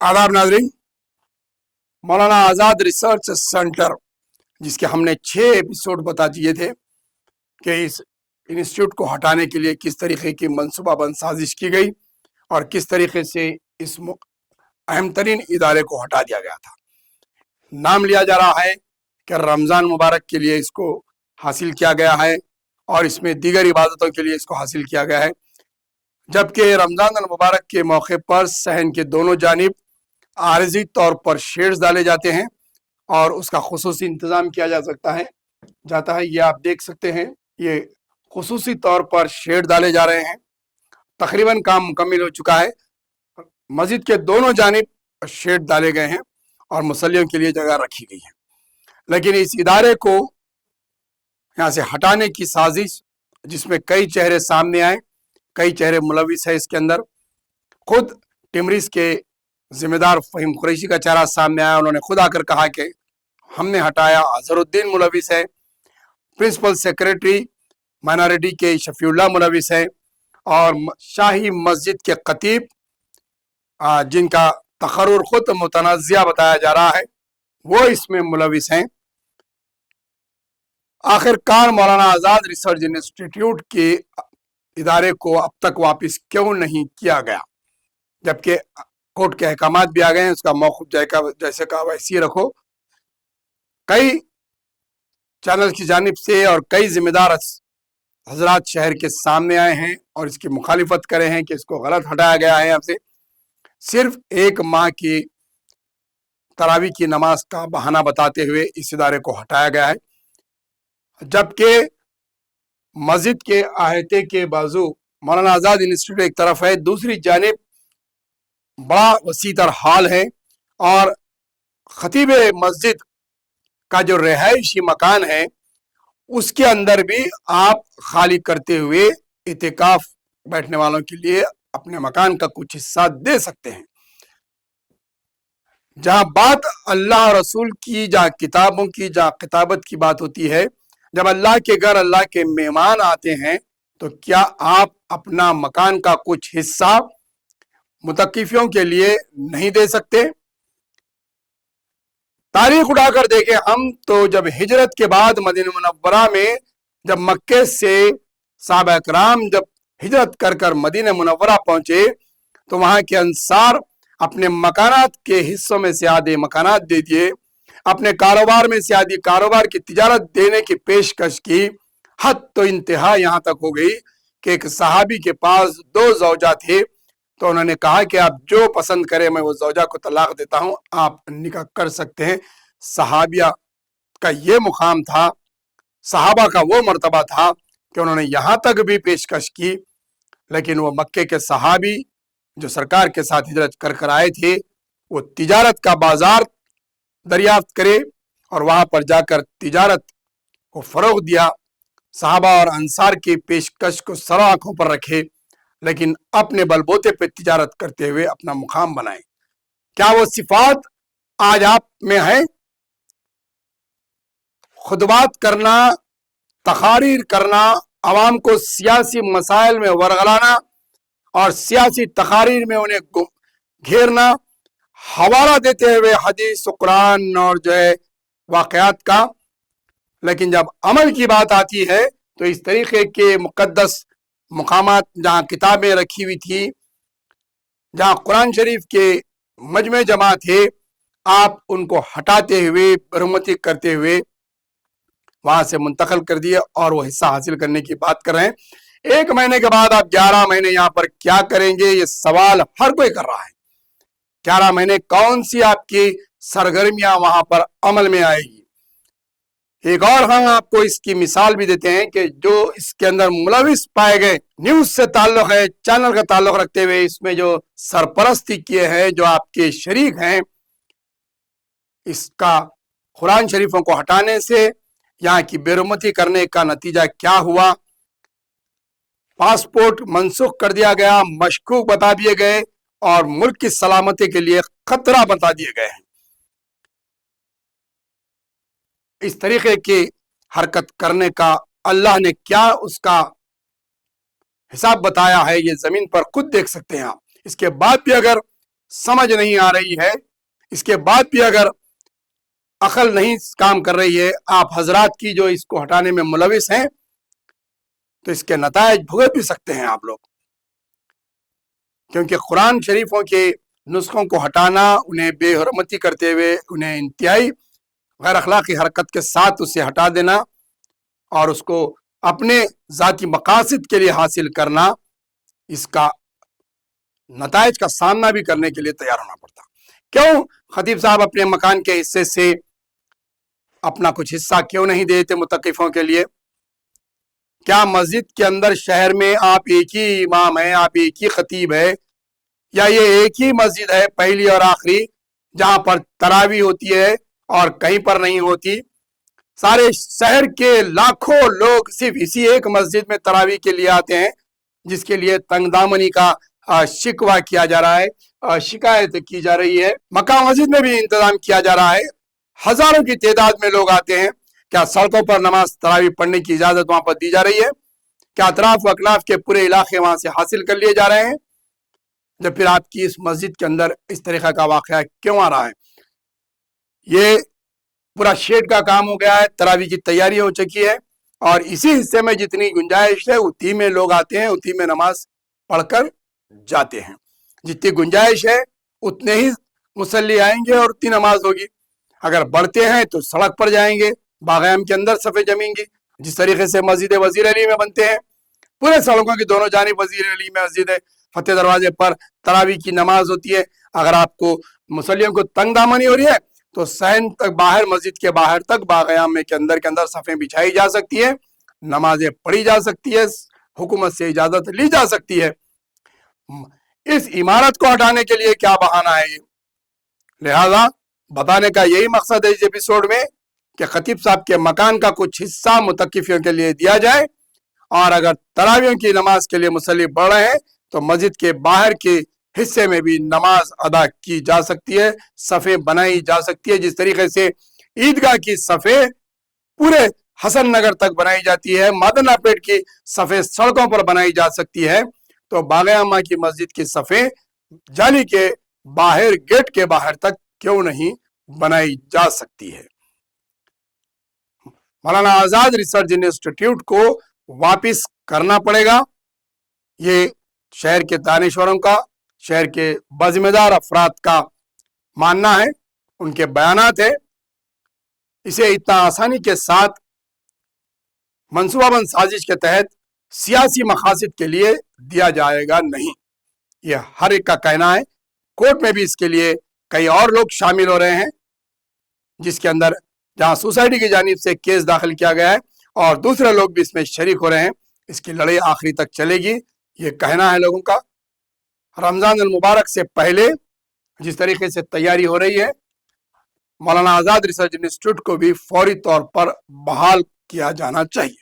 आदाब नाजरीन। मौलाना आज़ाद research centre, जिसके हमने 6 एपिसोड बता दिए थे कि इस इंस्टीट्यूट को हटाने के लिए किस तरीके की मनसूबाबंद साजिश की गई और किस तरीके से इस अहम तरीन इदारे को हटा दिया गया था। नाम लिया जा रहा है कि रमज़ान मुबारक के लिए इसको हासिल किया गया है और इसमें दीगर इबादतों के लिए इसको हासिल किया गया है, जबकि रमज़ान मुबारक के मौके पर सहन के दोनों जानिब आरजी तौर पर शेड्स डाले जाते हैं और उसका खुसूसी इंतज़ाम किया जाता है। ये आप देख सकते हैं, ये खुसूसी तौर पर शेड डाले जा रहे हैं। तकरीबन काम मुकम्मिल हो चुका है। मस्जिद के दोनों जानिब शेड डाले गए हैं और मुसल्लियों के लिए जगह रखी गई है। लेकिन इस इदारे को यहाँ से हटाने की साजिश, जिसमें कई चेहरे सामने आए, कई चेहरे मुलविस है इसके अंदर। खुद टिमरिस के जिम्मेदार फ़हीम कुरैशी का चेहरा सामने आया। उन्होंने खुद आकर कहा कि हमने हटाया। अजहरुद्दीन मुलविस है। प्रिंसिपल सेक्रेटरी माइनॉरिटी के शफीउल्लाह मुलविस है और शाही मस्जिद के खतीब, जिनका तकर्रुर खुद मुतनाज़िया बताया जा रहा है, वो इसमें मुलविस हैं। आखिरकार मौलाना आज़ाद रिसर्च इंस्टीट्यूट के इदारे को अब तक वापस क्यों नहीं किया गया, जबकि कोर्ट के अहकामात भी आ गए हैं। उसका मौक़िफ़ जैसे का वैसे ही रखो। कई चैनल की जानिब से और कई जिम्मेदार हजरात शहर के सामने आए हैं और इसकी मुखालिफत करे हैं कि इसको गलत हटाया गया है। आपसे सिर्फ 1 माह की तरावी की नमाज का बहाना बताते हुए इस इदारे को हटाया गया है, जबकि मस्जिद के आहते के बाजू मौलाना आज़ाद इंस्टीट्यूट एक तरफ है, दूसरी जानिब बड़ा वसीतर हाल है और खतीब मस्जिद का जो रिहायशी मकान है उसके अंदर भी आप खाली करते हुए इतिकाफ बैठने वालों के लिए अपने मकान का कुछ हिस्सा दे सकते हैं। जहां बात अल्लाह और रसूल की, जहां किताबों की, जहां किताबत की बात होती है, जब अल्लाह के घर अल्लाह के मेहमान आते हैं, तो क्या आप अपना मकान का कुछ हिस्सा मुतक्किफियों के लिए नहीं दे सकते? तारीख उठाकर देखें हम तो, जब हिजरत के बाद मदीना मुनव्वरा में जब मक्के से साहबा इकराम जब हिजरत कर कर मदीना मुनव्वरा पहुंचे, तो वहां के अंसार अपने मकानात के हिस्सों में से आधे मकानात दे दिए, अपने कारोबार में से आधी कारोबार की तिजारत देने की पेशकश की। हद तो इंतहा यहाँ तक हो गई कि एक सहाबी के पास 2 ज़ौजा थे, तो उन्होंने कहा कि आप जो पसंद करें, मैं वो ज़ौजा को तलाक देता हूँ, आप निकाह कर सकते हैं। सहाबिया का ये मुकाम था, सहाबा का वो मर्तबा था कि उन्होंने यहाँ तक भी पेशकश की। लेकिन वो मक्के के सहाबी जो सरकार के साथ हिजरत कर कर आए थे, वो तिजारत का बाजार दरियाफ्त करे और वहाँ पर जाकर तिजारत को फ़रोग दिया। सहाबा और अंसार की पेशकश को सर आँखों पर रखे, लेकिन अपने बलबूते पे तिजारत करते हुए अपना मुकाम बनाए। क्या वो सिफात आज आप में है? खुतबात करना, तकारीर करना, आवाम को सियासी मसाइल में वरगलाना और सियासी तकारीर में उन्हें घेरना, हवाला देते हुए हदीस कुरान और जो है वाक़यात का। लेकिन जब अमल की बात आती है तो इस तरीके के मुक़द्दस मुकामात जहाँ किताबें रखी हुई थी, जहाँ कुरान शरीफ के मजमे जमा थे, आप उनको हटाते हुए, बरहमती करते हुए वहां से मुंतकिल कर दिए और वो हिस्सा हासिल करने की बात कर रहे हैं। 1 महीने के बाद आप 11 महीने यहाँ पर क्या करेंगे, ये सवाल हर कोई कर रहा है। 11 महीने कौन सी आपकी सरगर्मियां वहां पर अमल में आएगी? एक और हम आपको इसकी मिसाल भी देते हैं कि जो इसके अंदर मुलविस पाए गए, न्यूज से ताल्लुक है, चैनल का ताल्लुक रखते हुए इसमें जो सरपरस्ती किए हैं, जो आपके शरीक हैं, इसका कुरान शरीफों को हटाने से यहाँ की बेरुमती करने का नतीजा क्या हुआ? पासपोर्ट मनसूख कर दिया गया, मशकूक बता दिए गए और मुल्क की सलामती के लिए खतरा बता दिए गए हैं। इस तरीके की हरकत करने का अल्लाह ने क्या उसका हिसाब बताया है, ये जमीन पर खुद देख सकते हैं आप। इसके बाद भी अगर समझ नहीं आ रही है, इसके बाद भी अगर अकल नहीं काम कर रही है, आप हजरात की जो इसको हटाने में मुलविस हैं, तो इसके नतायज भुगत भी सकते हैं आप लोग। क्योंकि कुरान शरीफों के नुस्खों को हटाना, उन्हें बेहरमती करते हुए, उन्हें इंतहाई गैर अखलाकी हरकत के साथ उसे हटा देना और उसको अपने ज़ाती मकासद के लिए हासिल करना, इसका नतायज का सामना भी करने के लिए तैयार होना पड़ता। क्यों खतीब साहब अपने मकान के हिस्से से अपना कुछ हिस्सा क्यों नहीं देते मुतकिफों के लिए? क्या मस्जिद के अंदर शहर में आप एक ही इमाम है, आप एक ही खतीब है, या ये एक ही मस्जिद है पहली और आखिरी जहां पर तरावी होती है और कहीं पर नहीं होती? सारे शहर के लाखों लोग सिर्फ इसी एक मस्जिद में तरावी के लिए आते हैं, जिसके लिए तंगदामनी का शिकवा किया जा रहा है, शिकायत की जा रही है। मक्का मस्जिद में भी इंतजाम किया जा रहा है, हजारों की तादाद में लोग आते हैं। क्या सड़कों पर नमाज तरावी पढ़ने की इजाजत वहां पर दी जा रही है? क्या अतराफ अकलाफ के पूरे इलाके वहां से हासिल कर लिए जा रहे हैं? जब फिर आपकी इस मस्जिद के अंदर इस तरीका का वाकया क्यों आ रहा है? ये पूरा शेड का काम हो गया है, तरावी की तैयारी हो चुकी है और इसी हिस्से में जितनी गुंजाइश है उतनी में लोग आते हैं, उतनी में नमाज पढ़कर जाते हैं। जितनी गुंजाइश है उतने ही मुसल्ली आएंगे और उतनी नमाज होगी। अगर बढ़ते हैं तो सड़क पर जाएंगे, बाग़याम के अंदर सफ़े जमेंगी। जिस तरीके से मस्जिद वजीर अली में बनते हैं, पूरे सड़कों की दोनों जानिब वजीर अली में मस्जिद है, फतेह दरवाजे पर तरावी की नमाज होती है। अगर आपको मुसल्लियों को तंग दामनी हो रही है तो सहन तक बाहर, मस्जिद के बाहर तक बाग़याम में के अंदर सफ़ें बिछाई जा सकती है, नमाजें पढ़ी जा सकती है, हुकूमत से इजाज़त ली जा सकती है। इस इमारत को हटाने के लिए क्या बहाना है ये? लिहाजा बताने का यही मकसद है इस एपिसोड में कि खतीब साहब के मकान का कुछ हिस्सा मुतकिफियों के लिए दिया जाए और अगर तरावियों की नमाज के लिए मुसल्ली बढ़ रहे हैं तो मस्जिद के बाहर के हिस्से में भी नमाज अदा की जा सकती है, सफ़े बनाई जा सकती है। जिस तरीके से ईदगाह की सफ़े पूरे हसन नगर तक बनाई जाती है, मदना पेट की सफ़े सड़कों पर बनाई जा सकती है, तो बाग़यामा की मस्जिद की सफ़े जाली के बाहर, गेट के बाहर तक क्यों नहीं बनाई जा सकती है? मौलाना आजाद रिसर्च इंस्टीट्यूट को वापिस करना पड़ेगा। ये शहर के दानिश्वरों का, शहर के बाजिम्मेदार अफराद का मानना है, उनके बयानात है। इसे इतना आसानी के साथ मंसूबाबंद साजिश के तहत सियासी मकासद के लिए दिया जाएगा नहीं, ये हर एक का कहना है। कोर्ट में भी इसके लिए कई और लोग शामिल हो रहे हैं, जिसके अंदर जहां सोसाइटी की जानिब से केस दाखिल किया गया है और दूसरे लोग भी इसमें शरीक हो रहे हैं। इसकी लड़ाई आखिरी तक चलेगी, ये कहना है लोगों का। रमजान अल मुबारक से पहले जिस तरीके से तैयारी हो रही है, मौलाना आजाद रिसर्च इंस्टीट्यूट को भी फौरी तौर पर बहाल किया जाना चाहिए।